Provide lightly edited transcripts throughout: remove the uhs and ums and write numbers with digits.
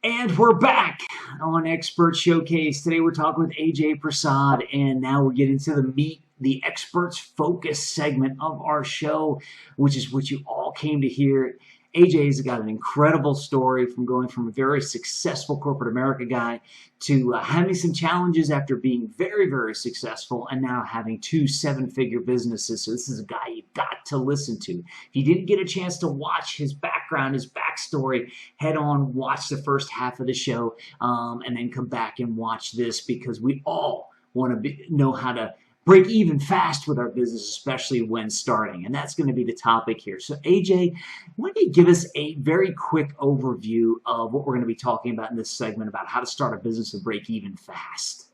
And we're back on Expert Showcase. Today we're talking with Ajay Prasad, and now we're getting to the meat, the experts focus segment of our show, which is what you all came to hear. AJ's got an incredible story from going from a very successful corporate America guy to having some challenges after being very, very successful and now having two seven-figure businesses. So this is a guy you've got to listen to. If you didn't get a chance to watch his background, his backstory, head on, watch the first half of the show, and then come back and watch this because we all want to know how to break even fast with our business, especially when starting. And that's going to be the topic here. So AJ, why don't you give us a very quick overview of what we're going to be talking about in this segment about how to start a business and break even fast?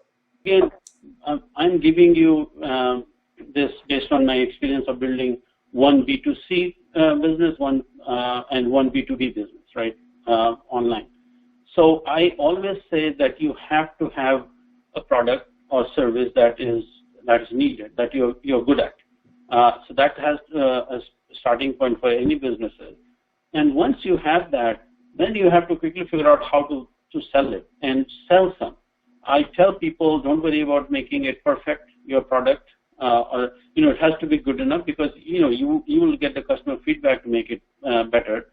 Again, I'm giving you this based on my experience of building one B2C business, and one B2B business, right, online. So I always say that you have to have a product or service that is needed, that you're good at. So that has a starting point for any businesses. And once you have that, then you have to quickly figure out how to sell it and sell some. I tell people, don't worry about making it perfect, your product, or it has to be good enough because you will get the customer feedback to make it better.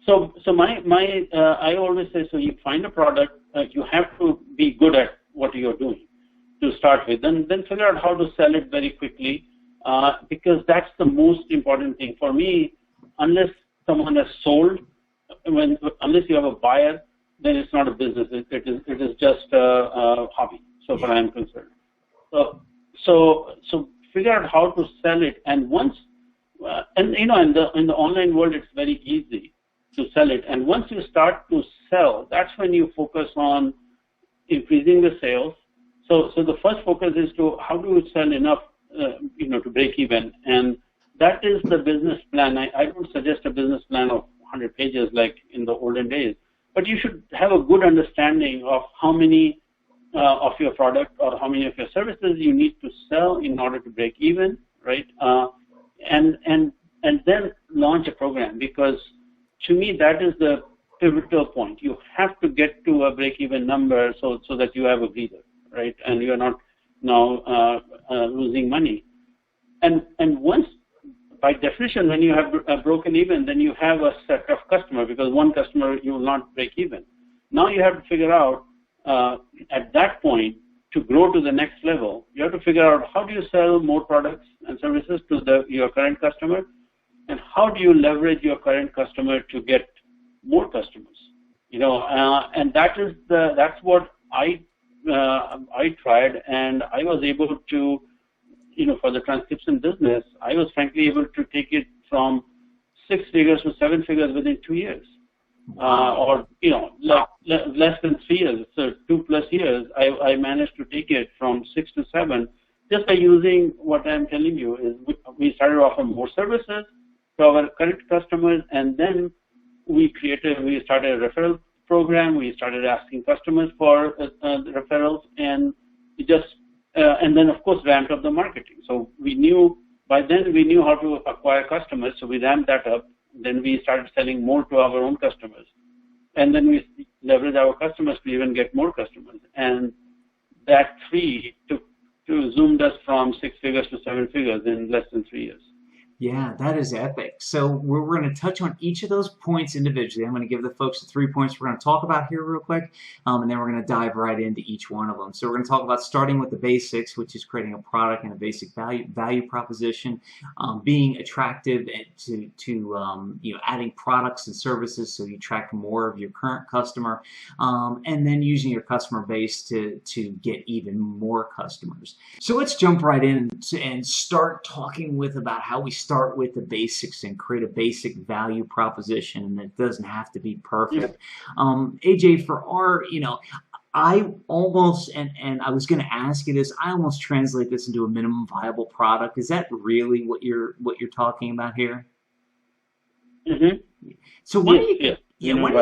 So I always say, so you find a product, you have to be good at what you're doing to start with, and then figure out how to sell it very quickly, because that's the most important thing. For me, unless someone has sold, unless you have a buyer, then it's not a business. It is just a hobby, so far I'm concerned. So figure out how to sell it, and once, in the online world, it's very easy to sell it. And once you start to sell, that's when you focus on increasing the sales. So the first focus is to how do you sell enough, to break even, and that is the business plan. I don't suggest a business plan of 100 pages like in the olden days, but you should have a good understanding of how many of your product or how many of your services you need to sell in order to break even, right? And then launch a program, because to me that is the pivotal point. You have to get to a break-even number so that you have a breather, right? And you are not now losing money. And once, by definition, when you have broken even, then you have a set of customers, because one customer you will not break even. Now you have to figure out at that point, to grow to the next level, you have to figure out how do you sell more products and services to your current customer, and how do you leverage your current customer to get more customers. And that's what I tried, and I was able to, for the transcription business, I was frankly able to take it from 6 figures to 7 figures within 2 years, or less than 3 years, so 2+ years. I managed to take it from 6 to 7 just by using what I'm telling you. Is we started offering more services to our current customers, and then we started a referral program. We started asking customers for referrals, and and then of course ramped up the marketing. So by then we knew how to acquire customers, so we ramped that up. Then we started selling more to our own customers, and then we leveraged our customers to even get more customers. And that zoomed us from 6 figures to 7 figures in less than 3 years. Yeah, that is epic. So we're going to touch on each of those points individually. I'm going to give the folks the 3 points we're going to talk about here real quick, and then we're going to dive right into each one of them. So we're going to talk about starting with the basics, which is creating a product and a basic value proposition, being attractive to adding products and services so you attract more of your current customer, and then using your customer base to get even more customers. So let's jump right in and start talking about how we start with the basics and create a basic value proposition, and it doesn't have to be perfect. AJ, for our, I almost, and I was going to ask you this, I almost translate this into a minimum viable product. Is that really what you're talking about here? Mm-hmm. So why don't you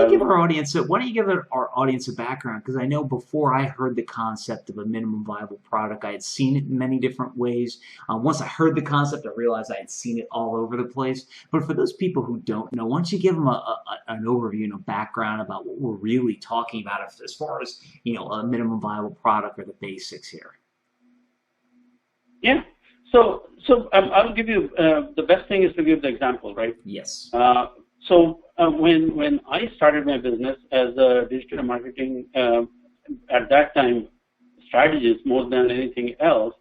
give our audience, why don't you give our audience a background, because I know before I heard the concept of a minimum viable product, I had seen it in many different ways. Once I heard the concept, I realized I had seen it all over the place. But for those people who don't know, why don't you give them an overview and a background about what we're really talking about as far as, a minimum viable product or the basics here? Yeah. I'll give you the best thing is to give the example, right? Yes. When I started my business as a digital marketing, at that time, strategist more than anything else.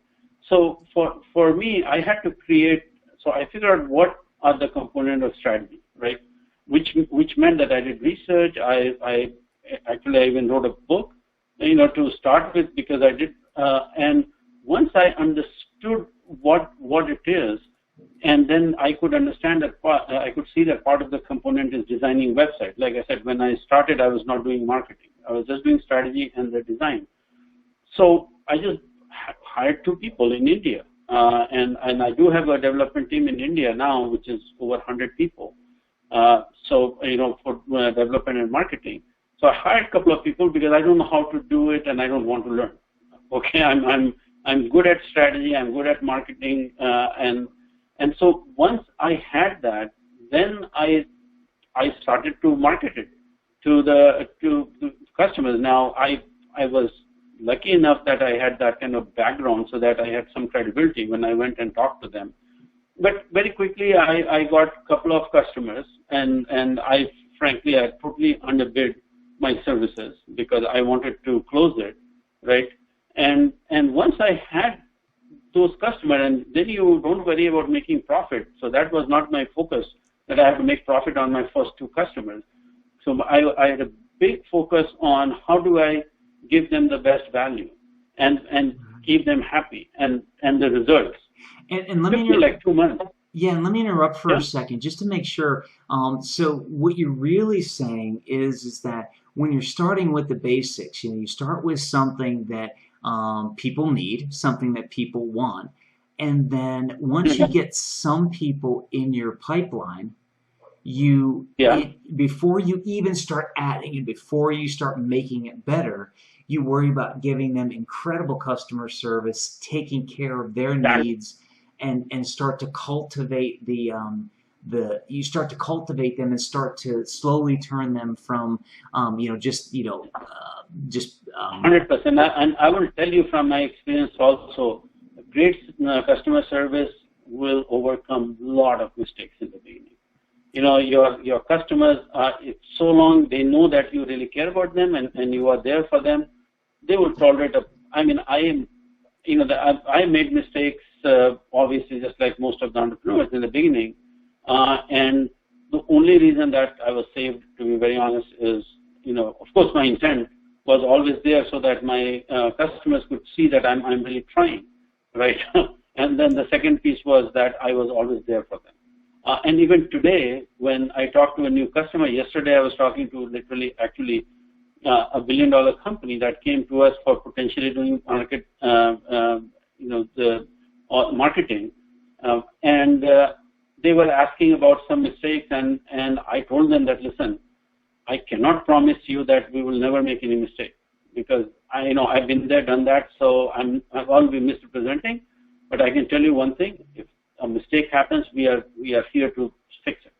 So for me, I had to create. So I figured out what are the components of strategy, right? Which meant that I did research. I even wrote a book, to start with, because I did. And once I understood what it is, and then I could understand that I could see that part of the component is designing website. Like I said, when I started, I was not doing marketing. I was just doing strategy and the design. So I just hired 2 people in India. And I do have a development team in India now, which is over 100 people. For development and marketing. So I hired a couple of people because I don't know how to do it and I don't want to learn. Okay, I'm good at strategy, I'm good at marketing, and so once I had that, then I started to market it to customers. Now I was lucky enough that I had that kind of background so that I had some credibility when I went and talked to them. But very quickly I got a couple of customers, and I frankly I totally underbid my services because I wanted to close it, right? And once I had those customers, and then you don't worry about making profit. So that was not my focus, that I have to make profit on my first 2 customers. So I had a big focus on how do I give them the best value and keep them happy and the results. And let me like 2 months. Yeah, and let me interrupt for a second just to make sure. So what you're really saying is that when you're starting with the basics, you start with something that people need, something that people want, and then once you get some people in your pipeline, before you even start adding and before you start making it better, you worry about giving them incredible customer service, taking care of their needs, and start to cultivate you start to cultivate them and start to slowly turn them from 100%. And I will tell you from my experience also, great customer service will overcome a lot of mistakes in the beginning. Your customers it's so long they know that you really care about them and you are there for them, they will tolerate I made mistakes, obviously, just like most of the entrepreneurs in the beginning. And the only reason that I was saved, to be very honest, is, of course, my intent was always there so that my customers could see that I'm really trying, right? And then the second piece was that I was always there for them. And even today, when I talk to a new customer, yesterday I was talking to actually a $1 billion company that came to us for potentially doing marketing, and they were asking about some mistakes, and I told them that, listen, I cannot promise you that we will never make any mistake, because I've been there, done that, so I won't be misrepresenting. But I can tell you one thing: if a mistake happens, we are here to fix it.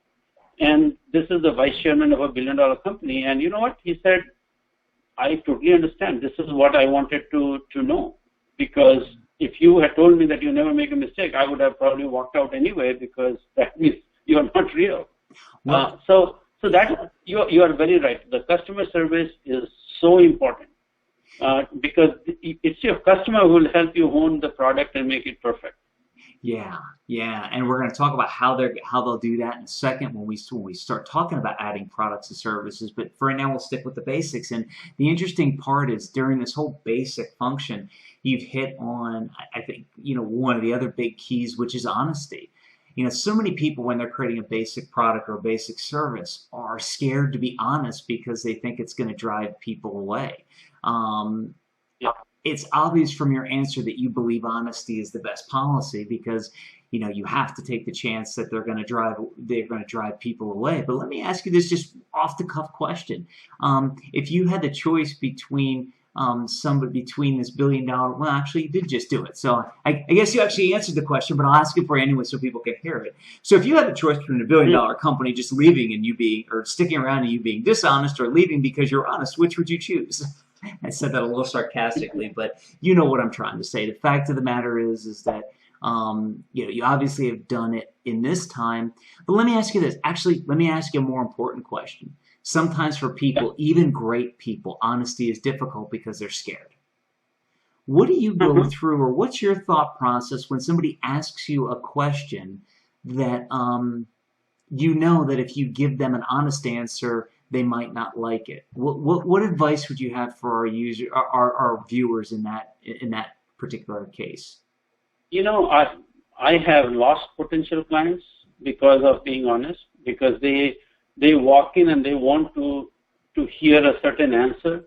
And this is the vice chairman of a $1 billion company, and you know what he said? I totally understand. This is what I wanted to know, because if you had told me that you never make a mistake, I would have probably walked out anyway, because that means you are not real. So that you are very right. The customer service is so important, because it's your customer who will help you hone the product and make it perfect. Yeah, and we're going to talk about how they'll do that in a second when we start talking about adding products and services. But for right now, we'll stick with the basics. And the interesting part is during this whole basic function, you've hit on, I think, one of the other big keys, which is honesty. So many people, when they're creating a basic product or a basic service, are scared to be honest because they think it's going to drive people away. It's obvious from your answer that you believe honesty is the best policy, because you have to take the chance that they're going to drive people away. But let me ask you this just off the cuff question. If you had the choice between between this $1 billion, well, actually, you did just do it. So I guess you actually answered the question, but I'll ask it for you anyway so people can hear it. So if you had the choice between a $1 billion company just leaving and you being, or sticking around and you being dishonest, or leaving because you're honest, which would you choose? I said that a little sarcastically, but you know what I'm trying to say. The fact of the matter is that you obviously have done it in this time. But let me ask you this. Actually, let me ask you a more important question. Sometimes for people, even great people, honesty is difficult because they're scared. What do you go through, or what's your thought process when somebody asks you a question that you know that if you give them an honest answer, they might not like it? What advice would you have for our viewers in that particular case? I have lost potential clients because of being honest, because they walk in and they want to hear a certain answer,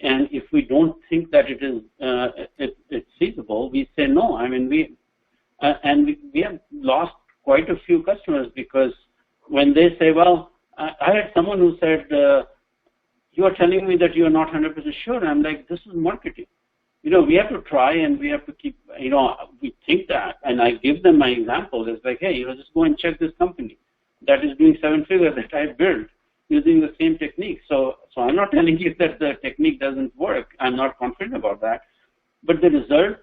and if we don't think that it is it's feasible, we say no. I mean, we have lost quite a few customers because when they say, well, I had someone who said, you are telling me that you are not 100% sure. I'm like, this is marketing. We have to try and we have to keep, we think that, and I give them my example. It's like, hey, just go and check this company that is doing 7 figures that I built using the same technique. So I'm not telling you that the technique doesn't work. I'm not confident about that. But the result,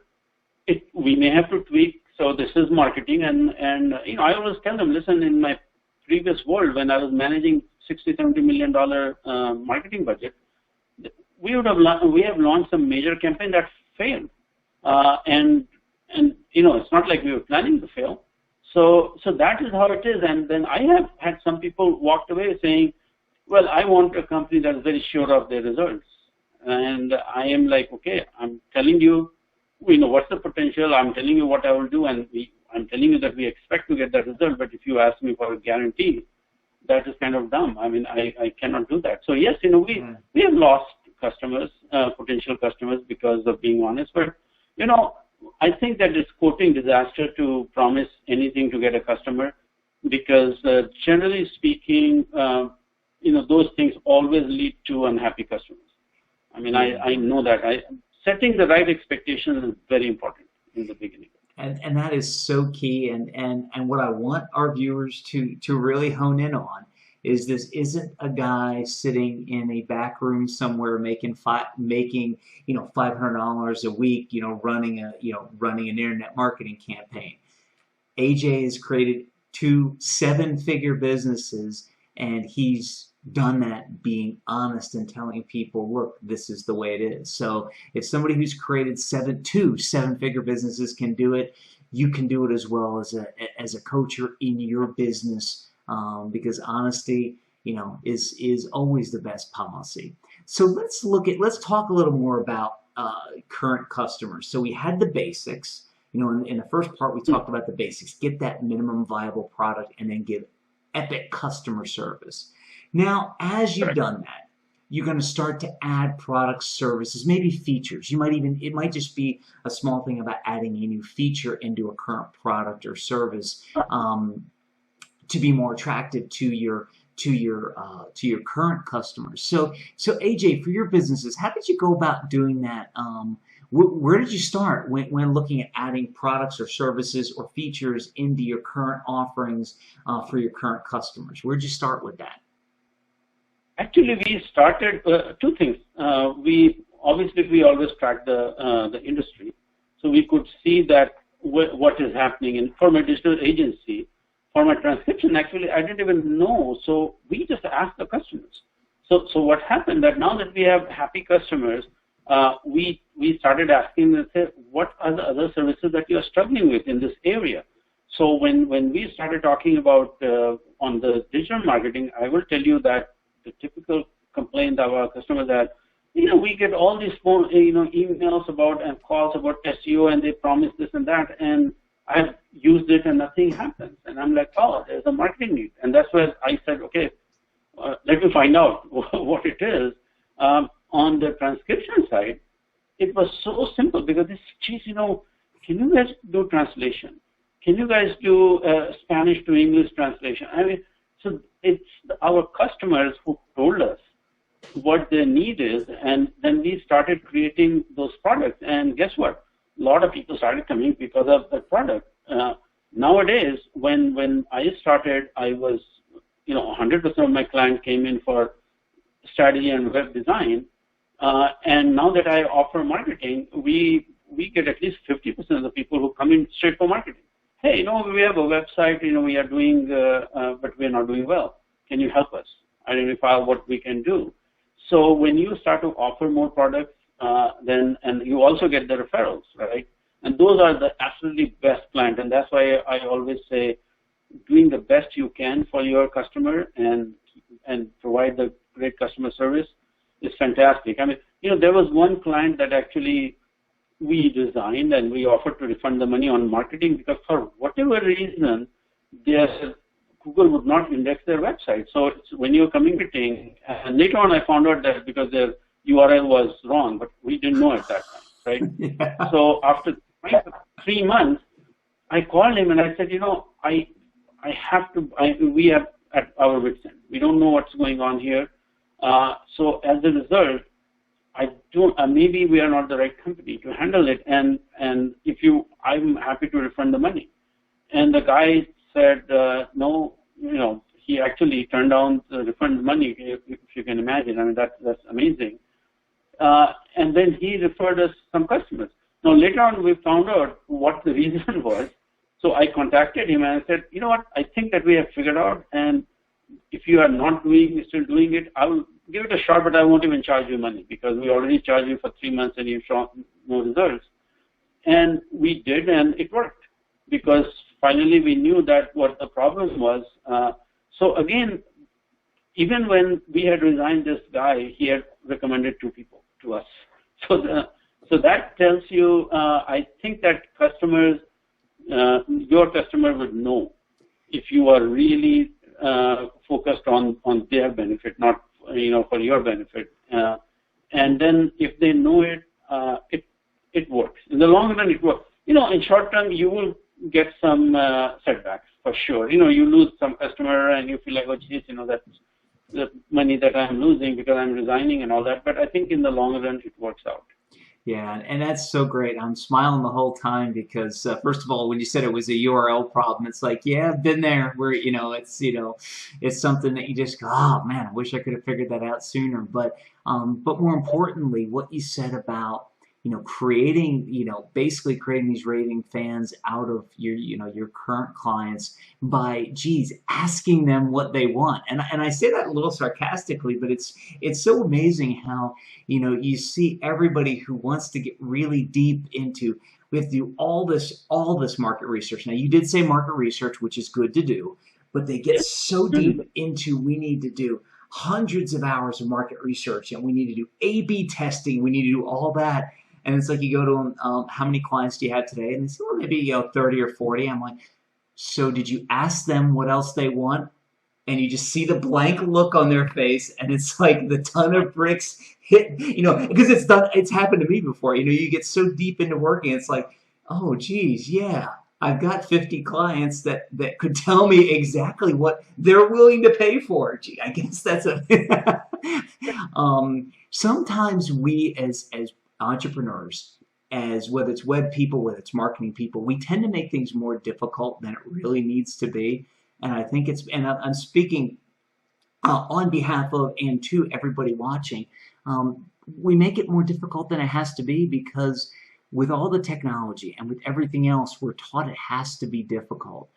we may have to tweak. So this is marketing. And I always tell them, listen, in my previous world, when I was managing $60-70 million marketing budget, we have launched some major campaign that failed. And it's not like we were planning to fail. So that is how it is. And then I have had some people walked away saying, well, I want a company that is very sure of their results. And I am like, okay, I'm telling you, what's the potential. I'm telling you what I will do. And I'm telling you that we expect to get that result. But if you ask me for a guarantee, that is kind of dumb. I mean, I cannot do that. So yes, we have lost customers, potential customers, because of being honest. But, I think that it's quoting disaster to promise anything to get a customer, because generally speaking, those things always lead to unhappy customers. I mean, I know that. Setting the right expectations is very important in the beginning. And that is so key. And what I want our viewers to really hone in on is this isn't a guy sitting in a back room somewhere making $500 a week, running an internet marketing campaign. AJ has created 2 7-figure businesses, and he's done that being honest and telling people, look, this is the way it is. So if somebody who's created 2 7-figure businesses can do it, you can do it as well as a coach or in your business. Because honesty, is always the best policy. So let's talk a little more about current customers. So we had the basics. In the first part, we talked about the basics. Get that minimum viable product, and then give epic customer service. Now, as you've done that, you're going to start to add products, services, maybe features. It might just be a small thing about adding a new feature into a current product or service. To be more attractive to your current customers. So AJ, for your businesses, how did you go about doing that? Where did you start when looking at adding products or services or features into your current offerings for your current customers? Where did you start with that? Actually, we started 2 things. We always track the industry, so we could see that what is happening. And for my digital agency, for my transcription, actually, I didn't even know. So we just asked the customers. So what happened that now that we have happy customers, we started asking them, say, what are the other services that you are struggling with in this area? So when we started talking about on the digital marketing, I will tell you that the typical complaint of our customers that, we get all these emails about and calls about SEO, and they promise this and that, and I've used it and nothing happens. And I'm like, oh, there's a marketing need. And that's where I said, okay, let me find out what it is. On the transcription side, it was so simple because this, geez, can you guys do translation? can you guys do Spanish to English translation? I mean, so it's our customers who told us what their need is, and then we started creating those products. And guess what? A lot of people started coming because of that product. Nowadays, when I started, I was, 100% of my clients came in for strategy and web design. And now that I offer marketing, we get at least 50% of the people who come in straight for marketing. Hey, we have a website, we are doing, but we are not doing well. Can you help us identify what we can do? So when you start to offer more products, and you also get the referrals, right? And those are the absolutely best clients. And that's why I always say doing the best you can for your customer and provide the great customer service is fantastic. I mean, there was one client that actually we designed and we offered to refund the money on marketing because for whatever reason, Google would not index their website. So when you're communicating, and later on I found out that because their URL was wrong, but we didn't know at that time, right? Yeah. So after 3 months, I called him and I said, we are at our wit's end. We don't know what's going on here. So as a result, maybe we are not the right company to handle it. And I'm happy to refund the money. And the guy said, no, he actually turned down the refund money, if you can imagine. I mean, that's amazing. And then he referred us some customers. Now, later on, we found out what the reason was. So I contacted him and I said, you know what, I think that we have figured out. And if you are not still doing it, I will give it a shot, but I won't even charge you money because we already charged you for 3 months and you've shown no results. And we did, and it worked because finally we knew that what the problem was. So again, even when we had resigned this guy, he had recommended 2 people to us. So that tells you, I think that customers, your customer would know if you are really focused on their benefit, not for your benefit. And then if they know it, it works. In the long run, it works. In short term, you will get some setbacks for sure. You lose some customer and you feel like, oh, geez, that's the money that I'm losing because I'm resigning and all that. But I think in the long run, it works out. Yeah, and that's so great. I'm smiling the whole time because, first of all, when you said it was a URL problem, it's like, yeah, I've been there where, it's something that you just go, oh, man, I wish I could have figured that out sooner. But more importantly, what you said about, basically creating these raving fans out of your current clients by, asking them what they want. And I say that a little sarcastically, but it's so amazing how, you see everybody who wants to get really deep into, we have to do all this market research. Now, you did say market research, which is good to do, but they get so deep into, we need to do hundreds of hours of market research and we need to do A/B testing. We need to do all that. And it's like you go to them, how many clients do you have today? And they say, well, maybe 30 or 40. I'm like, so did you ask them what else they want? And you just see the blank look on their face, and it's like the ton of bricks hit, because it's happened to me before. You get so deep into working, it's like, oh, geez, yeah, I've got 50 clients that could tell me exactly what they're willing to pay for. Gee, I guess that's sometimes we as entrepreneurs, as whether it's web people, whether it's marketing people, we tend to make things more difficult than it really needs to be. And I think and I'm speaking on behalf of and to everybody watching, we make it more difficult than it has to be because with all the technology and with everything else, we're taught it has to be difficult.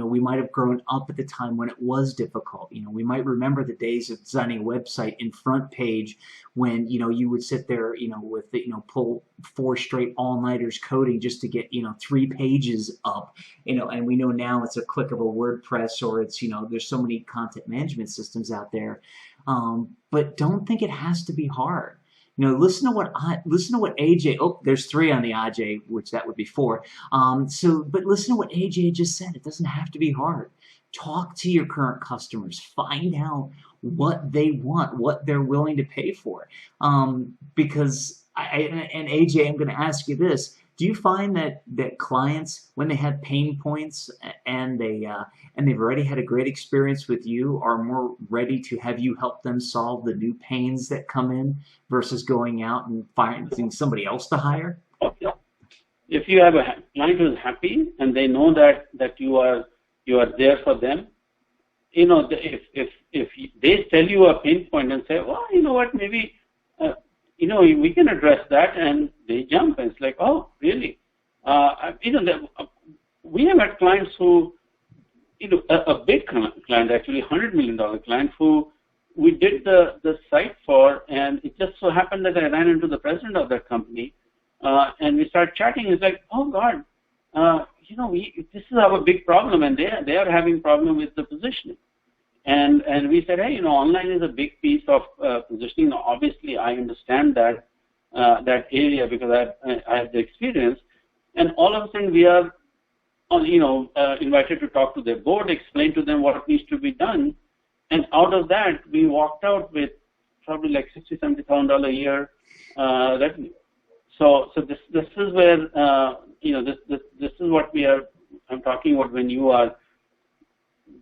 We might have grown up at the time when it was difficult. We might remember the days of designing a website in front page when, you would sit there, with, pull 4 straight all-nighters coding just to get, 3 pages up, and we know now it's a click of a WordPress or it's, there's so many content management systems out there. But don't think it has to be hard. Listen to what AJ. Oh, there's 3 on the Ajay, which that would be 4. But listen to what AJ just said. It doesn't have to be hard. Talk to your current customers. Find out what they want, what they're willing to pay for. Because AJ, I'm going to ask you this: Do you find that clients, when they have pain points and they've already had a great experience with you, are more ready to have you help them solve the new pains that come in versus going out and finding somebody else to hire? Okay. If you have a client who is happy and they know that you are there for them, if they tell you a pain point and say, well, you know what, maybe we can address that, and they jump, and it's like, oh, really? We have had clients who, a big client, actually $100 million client, who we did the site for, and it just so happened that I ran into the president of that company, and we started chatting. It's like, oh God, this is our big problem, and they are having problem with the positioning. And we said, hey, online is a big piece of positioning. Now, obviously, I understand that area because I have the experience. And all of a sudden, we are, invited to talk to their board, explain to them what needs to be done. And out of that, we walked out with probably like $60,000-$70,000 a year revenue. So this is where this is what I'm talking about. When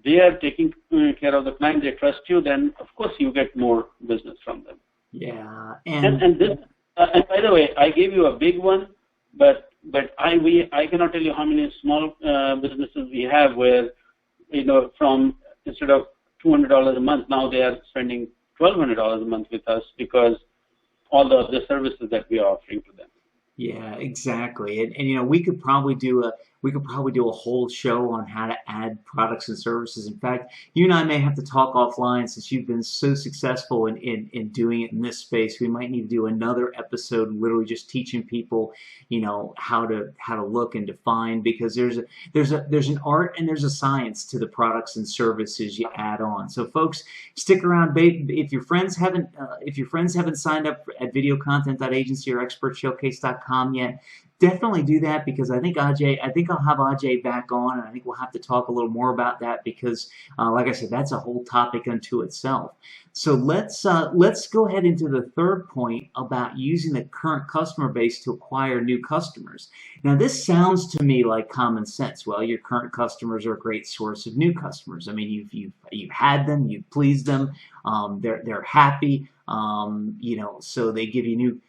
they are taking care of the client, they trust you, then of course you get more business from them. Yeah, and by the way, I gave you a big one, but I cannot tell you how many small businesses we have where from instead of $200 a month, now they are spending $1,200 a month with us because all the services that we are offering to them. Yeah, exactly. And we could probably do a whole show on how to add products and services. In fact, you and I may have to talk offline since you've been so successful in doing it in this space. We might need to do another episode literally just teaching people, how to look and define, because there's an art and there's a science to the products and services you add on. So folks, stick around. If your friends haven't signed up at VideoContent.Agency or ExpertShowcase.com yet, definitely do that, because I think I'll have Ajay back on, and I think we'll have to talk a little more about that because, like I said, that's a whole topic unto itself. So let's go ahead into the third point about using the current customer base to acquire new customers. Now, this sounds to me like common sense. Well, your current customers are a great source of new customers. I mean, you've had them, you've pleased them, they're happy, so they give you new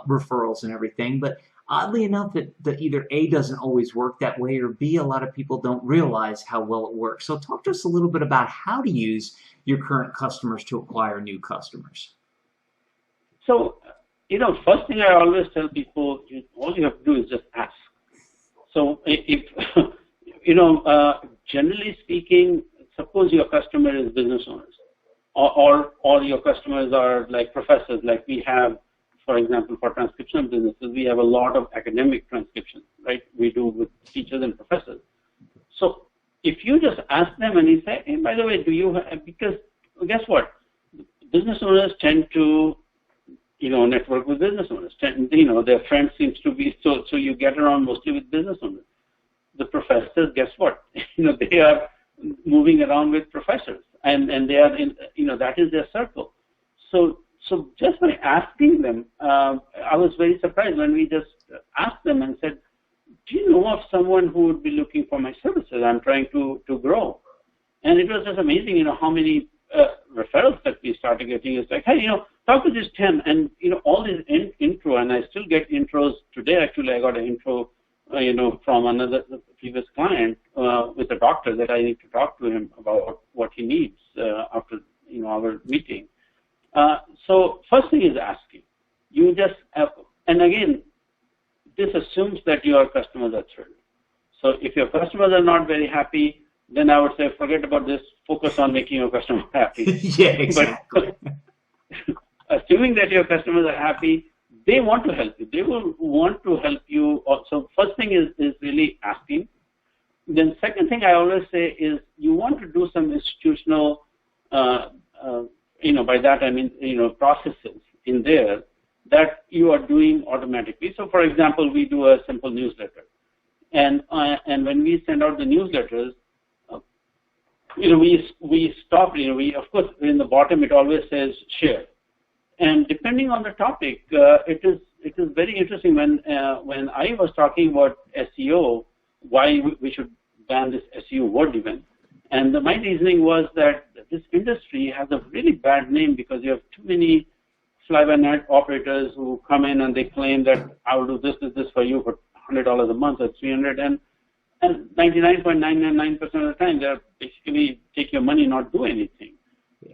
referrals and everything. But oddly enough, that either A, doesn't always work that way, or B, a lot of people don't realize how well it works. So talk to us a little bit about how to use your current customers to acquire new customers. So, first thing I always tell people, all you have to do is just ask. So if, generally speaking, suppose your customer is business owners, or your customers are like professors, like we have, for example, for transcription businesses, we have a lot of academic transcription, right? We do with teachers and professors. So if you just ask them and you say, hey, by the way, because guess what? Business owners tend to, network with business owners. Their friends seems to be, so you get around mostly with business owners. The professors, guess what? They are moving around with professors, and they are in, that is their circle. So just by asking them, I was very surprised when we just asked them and said, do you know of someone who would be looking for my services? I'm trying to grow. And it was just amazing, how many referrals that we started getting. It's like, hey, talk to this 10, and, all this intro, and I still get intros today. Actually, I got an intro, from another previous client with a doctor that I need to talk to him about what he needs after, our meeting. So first thing is asking. You just, and again, this assumes that your customers are thrilled. So if your customers are not very happy, then I would say forget about this. Focus on making your customer happy. Yeah, exactly. But assuming that your customers are happy, they want to help you. They will want to help you. So first thing is really asking. Then second thing I always say is you want to do some institutional, by that I mean, processes in there that you are doing automatically. So for example, we do a simple newsletter. And when we send out the newsletters, we stop, of course, in the bottom it always says share. And depending on the topic, it is very interesting. When I was talking about SEO, why we should ban this SEO word even, and my reasoning was that this industry has a really bad name because you have too many fly-by-night operators who come in and they claim that I will do this for you for $100 a month or $300, and 99.999% of the time they're basically take your money, not do anything.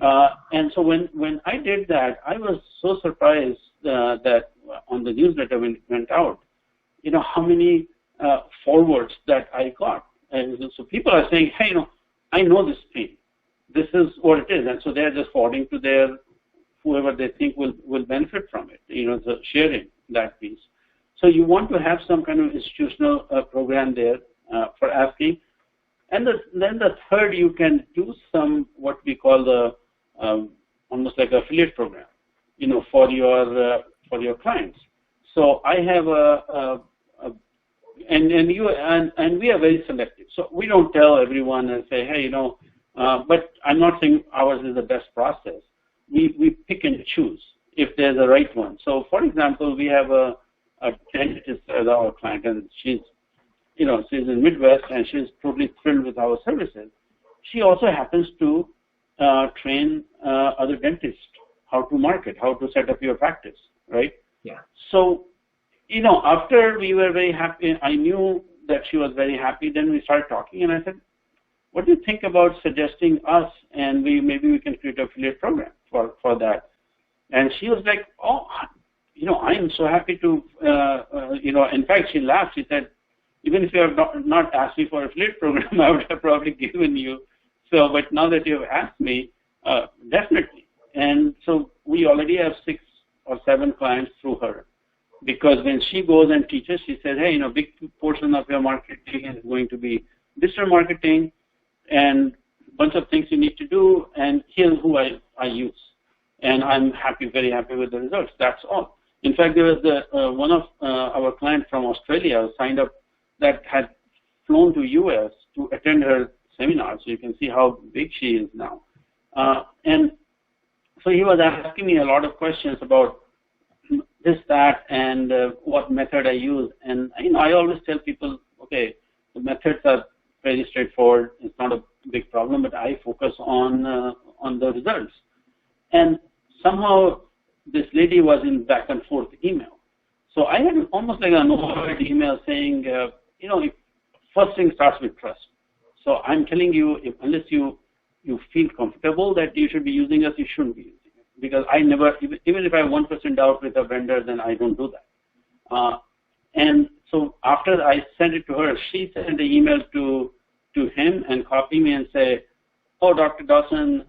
And so when I did that, I was so surprised that on the newsletter when it went out, how many forwards that I got. And so people are saying, hey, I know this pain. This is what it is. And so they're just forwarding to their whoever they think will benefit from it, the sharing that piece. So you want to have some kind of institutional program there for asking. And then the third, you can do some what we call the almost like affiliate program, for your clients. So I have and we are very selective. So we don't tell everyone and say, hey, but I'm not saying ours is the best process. We pick and choose if there's a right one. So for example, we have a dentist as our client, and she's in Midwest, and she's totally thrilled with our services. She also happens to train other dentists how to market, how to set up your practice, right? Yeah. So, after we were very happy, I knew that she was very happy. Then we started talking, and I said, what do you think about suggesting us, and maybe we can create an affiliate program for that? And she was like, oh, I am so happy to, in fact, she laughed. She said, even if you have not asked me for an affiliate program, I would have probably given you. So, but now that you have asked me, definitely. And so we already have 6 or 7 clients through her. Because when she goes and teaches, she says, hey, big portion of your marketing is going to be digital marketing and a bunch of things you need to do, and here's who I use. And I'm very happy with the results. That's all. In fact, there was one of our clients from Australia who signed up that had flown to U.S. to attend her seminar, so you can see how big she is now. And so he was asking me a lot of questions about this, that, and what method I use. And I always tell people, okay, the methods are very straightforward. It's not a big problem, but I focus on the results. And somehow this lady was in back and forth email. So I had almost like an overhead email saying, first thing starts with trust. So I'm telling you, unless you feel comfortable that you should be using us, you shouldn't be using it. Because I never, even if I have 1% doubt with a vendor, then I don't do that. And so after I sent it to her, she sent the email to him and copied me and say, oh, Dr. Dawson,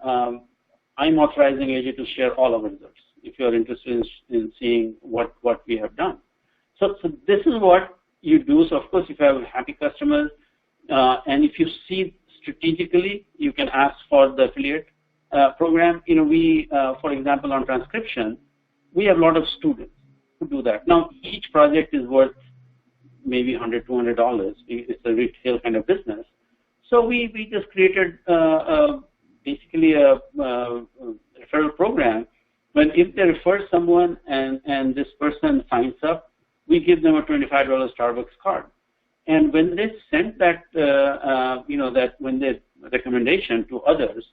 I'm authorizing AJ to share all our results if you're interested in seeing what we have done. So this is what you do. So of course, if you have happy customers, and if you see strategically, you can ask for the affiliate program. We, for example, on transcription, we have a lot of students who do that. Now, each project is worth maybe $100, $200. It's a retail kind of business. So we just created basically a referral program. When if they refer someone and this person signs up, we give them a $25 Starbucks card. And when they send that, that when they recommendation to others,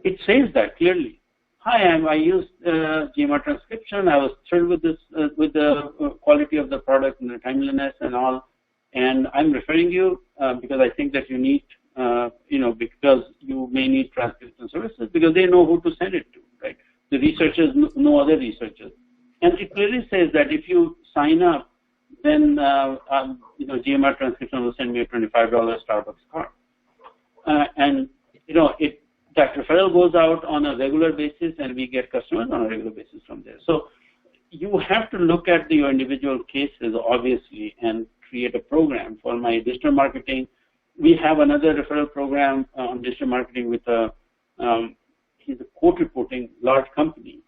it says that clearly. Hi, I used GMR transcription. I was thrilled with this, with the quality of the product and the timeliness and all. And I'm referring you because I think that you need, because you may need transcription services because they know who to send it to, right? The researchers know other researchers. And it clearly says that if you sign up, then GMR transcription will send me a $25 Starbucks card. That referral goes out on a regular basis, and we get customers on a regular basis from there. So you have to look at your individual cases, obviously, and create a program. For my digital marketing, we have another referral program on digital marketing with he's a quote reporting large company,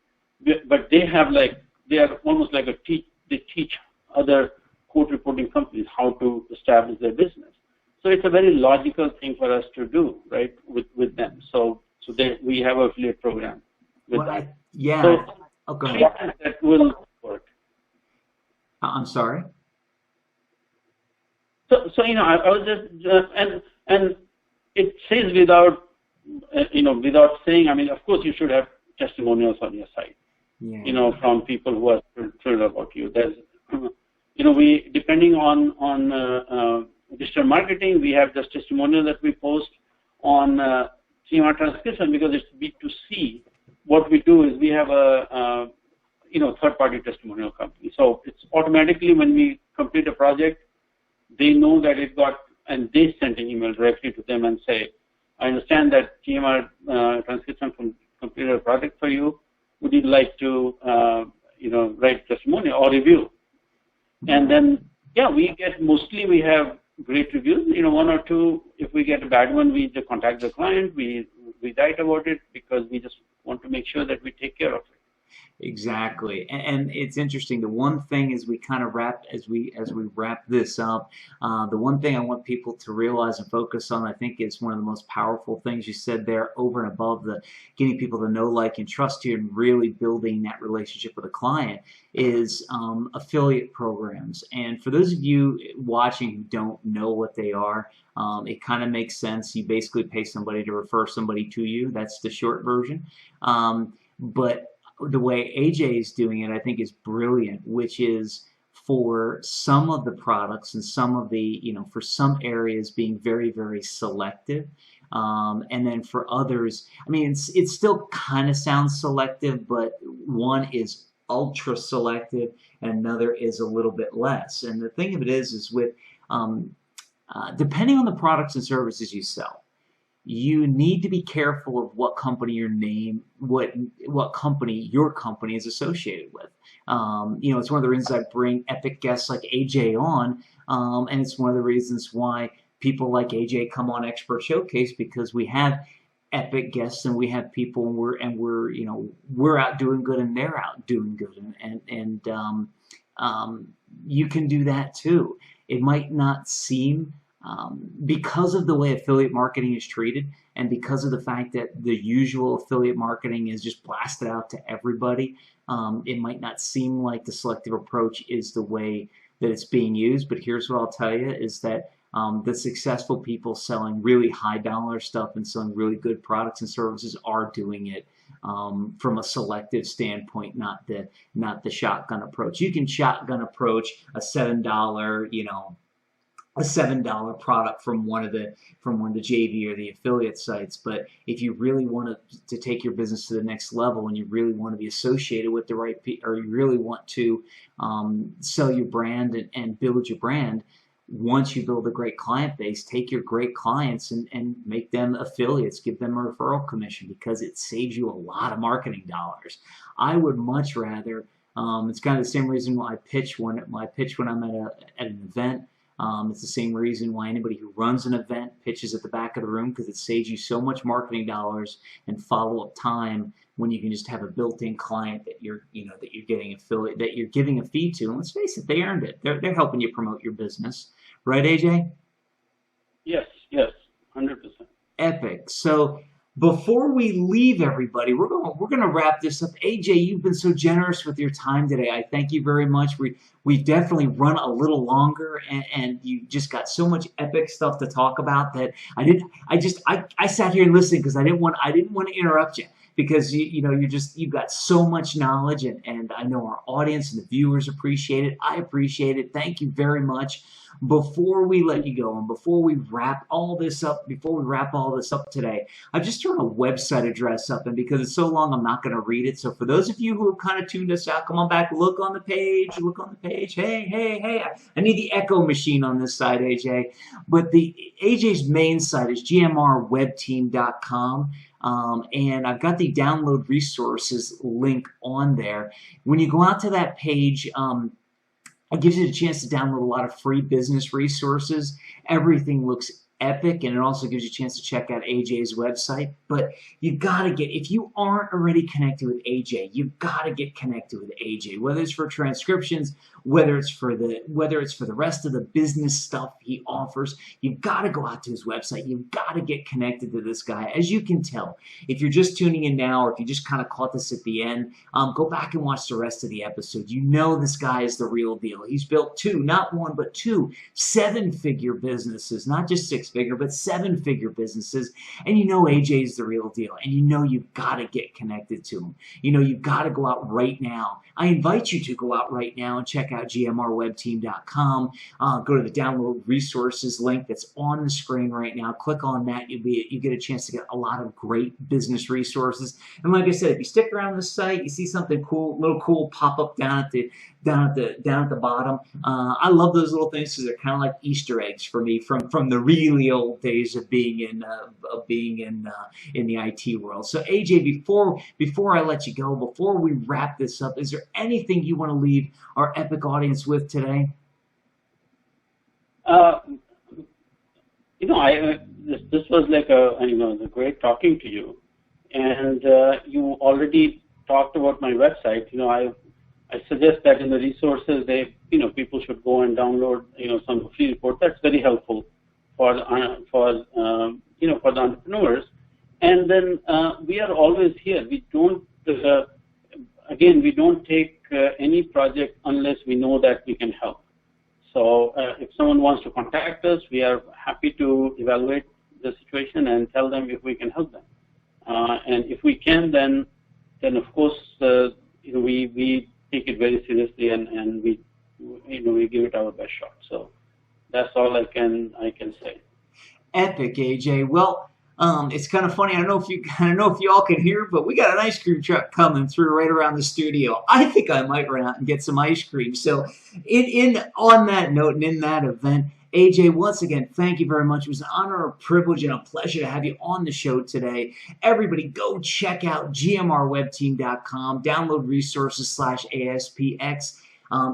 but they are almost like they teach other quote reporting companies how to establish their business. So it's a very logical thing for us to do, right, with them. So we have an affiliate program with that. Yeah. So, Oh, go ahead. That will work. I'm sorry. So I was just and it says without without saying. I mean, of course, you should have testimonials on your site. Yeah. From people who are thrilled about you. There's we depending on digital marketing, we have this testimonial that we post on CMR transcription because it's B2C. What we do is we have a third-party testimonial company. So it's automatically when we complete a project, they know that it got, and they send an email directly to them and say, I understand that CMR transcription completed a project for you. Would you like to write testimonial or review? And then we have great reviews. One or two. If we get a bad one, we just contact the client. We write about it because we just want to make sure that we take care of it. Exactly, and it's interesting. The one thing as we kind of wrap this up, the one thing I want people to realize and focus on, I think, is one of the most powerful things you said there, over and above the getting people to know, like, and trust you, and really building that relationship with a client, is affiliate programs. And for those of you watching who don't know what they are, it kind of makes sense. You basically pay somebody to refer somebody to you. That's the short version. But the way AJ is doing it, I think, is brilliant, which is for some of the products and some of the, for some areas being very, very selective. And then for others, I mean, it still kind of sounds selective, but one is ultra selective and another is a little bit less. And the thing of it is with, depending on the products and services you sell, you need to be careful of what company what company your company is associated with. It's one of the reasons I bring epic guests like AJ on, and it's one of the reasons why people like AJ come on Expert Showcase, because we have epic guests and we have people, and we're out doing good and they're out doing good, and you can do that too. It might not seem, because of the way affiliate marketing is treated, and because of the fact that the usual affiliate marketing is just blasted out to everybody, it might not seem like the selective approach is the way that it's being used. But here's what I'll tell you is that the successful people selling really high dollar stuff and selling really good products and services are doing it from a selective standpoint, not the shotgun approach. You can shotgun approach a $7, a $7 product from one of the JV or the affiliate sites. But if you really want to take your business to the next level, and you really want to be associated with the right people, or you really want to sell your brand and build your brand, once you build a great client base, take your great clients and make them affiliates, give them a referral commission, because it saves you a lot of marketing dollars. I would much rather, it's kind of the same reason why I pitch when I'm at an event. It's the same reason why anybody who runs an event pitches at the back of the room, because it saves you so much marketing dollars and follow-up time when you can just have a built-in client that you're getting affiliate, that you're giving a fee to. And let's face it, they earned it. They're helping you promote your business, right, AJ? Yes, 100%. Epic. So before we leave everybody, we're gonna wrap this up. AJ, you've been so generous with your time today. I thank you very much. We've definitely run a little longer, and you just got so much epic stuff to talk about that I sat here and listened, because I didn't want to interrupt you, because you've got so much knowledge, and I know our audience and the viewers appreciate it. I appreciate it. Thank you very much. Before we let you go, and before we wrap all this up today, I've just thrown a website address up, and because it's so long, I'm not going to read it. So for those of you who have kind of tuned us out, come on back, look on the page. Hey, I need the echo machine on this side, AJ. But AJ's main site is gmrwebteam.com. And I've got the download resources link on there. When you go out to that page, it gives you a chance to download a lot of free business resources. Everything looks epic, and it also gives you a chance to check out AJ's website. But you gotta if you aren't already connected with AJ, you gotta get connected with AJ, whether it's for transcriptions, whether it's for the rest of the business stuff he offers. You've got to go out to his website. You've got to get connected to this guy. As you can tell, if you're just tuning in now, or if you just kind of caught this at the end, go back and watch the rest of the episode. You know this guy is the real deal. He's built two, not one, but two 7-figure businesses, not just 6-figure, but 7-figure businesses. And you know AJ is the real deal. And you know you've got to get connected to him. You know you've got to go out right now. I invite you to go out right now and check out gmrwebteam.com. Go to the download resources link that's on the screen right now. Click on that. You get a chance to get a lot of great business resources. And like I said, if you stick around the site, you see something cool, little cool pop up down at the bottom. I love those little things because they're kind of like Easter eggs for me from the really old days of being in the IT world. So AJ, before I let you go, before we wrap this up, is there anything you want to leave our epic audience with today? This was like great talking to you, and you already talked about my website. I suggest that in the resources, people should go and download some free report. That's very helpful for the entrepreneurs. And then we are always here. We don't we don't take any project unless we know that we can help. So if someone wants to contact us, we are happy to evaluate the situation and tell them if we can help them. And if we can, then of course we take it very seriously and we give it our best shot. So that's all I can say. Epic, AJ. Well, it's kind of funny. I don't know if you all can hear, but we got an ice cream truck coming through right around the studio. I think I might run out and get some ice cream. So, on that note and in that event, AJ, once again, thank you very much. It was an honor, a privilege, and a pleasure to have you on the show today. Everybody, go check out gmrwebteam.com. Download resources /ASPX.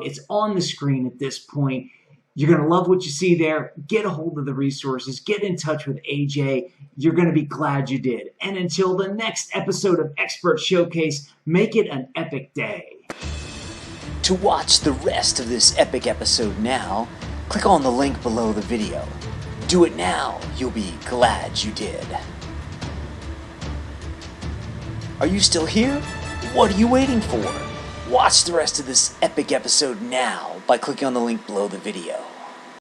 It's on the screen at this point. You're going to love what you see there. Get a hold of the resources. Get in touch with AJ. You're going to be glad you did. And until the next episode of Expert Showcase, make it an epic day. To watch the rest of this epic episode now, click on the link below the video. Do it now. You'll be glad you did. Are you still here? What are you waiting for? Watch the rest of this epic episode now by clicking on the link below the video.